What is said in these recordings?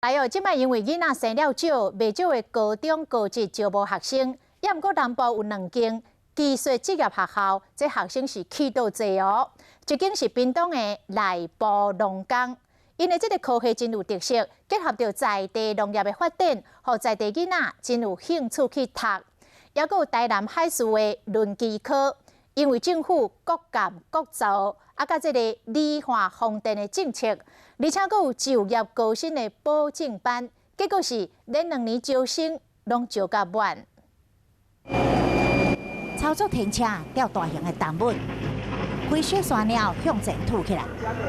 还有，即摆因为囡仔生了少，未少的高中、高职招无学生，也毋过南部有2间技术职业学校，这学生是去倒济哦。一间是屏东的内部农工，因为这个科系真有特色，结合着在地农业的发展，互在地囡仔真有兴趣去读。也有台南海事的轮机科，因为政府各干各做，甲这个理化风电的政策。而且阁有就业高薪的保证班，结果是连2年招生拢招甲满。操作停车吊大型的动物，开雪山鸟向前吐起来。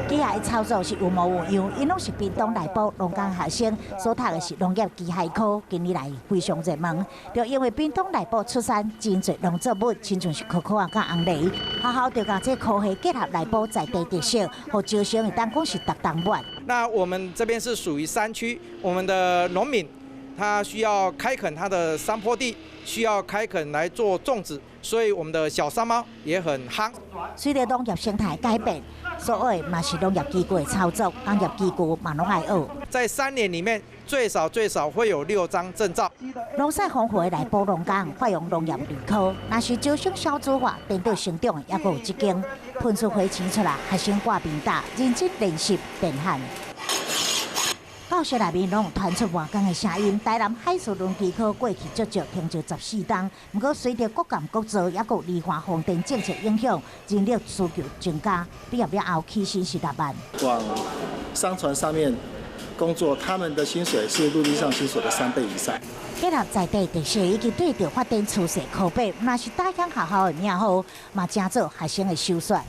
机械操作是有模有样，因拢是屏东内部农工学生所读的是农业机械科，近年来非常热门。就因为屏东内部出产真侪农作物，亲像是可可啊、甲红梨，学校就将这科系结合内部在地特色，和招生会当讲是达当满。那我们这边是属于山区，我们的农民他需要开垦他的山坡地，需要开垦来做种植，所以我们的小山猫也很夯。随着农业生态改变，所有嘛是农业机具的操作，工业机具嘛拢爱学。在3年里面，最少会有6张证照。农产丰富的内部农工发扬农业理科，若是招生小组化，颠倒成长的，也有一间喷出花青出来，学生挂面搭，认真练习电焊。教室内面拢传出换工的声音。台南海事轮机科过去足足停就14档，不过随着各干各做，也有离化风电政策影响，人力需求增加，毕业了后起薪16万。往商船上面工作，他们的薪水是陆地上薪水的3倍以上。结合在地特色，以及对着发展趋势靠北，若是大乡学校的名号，嘛真做学生的首选。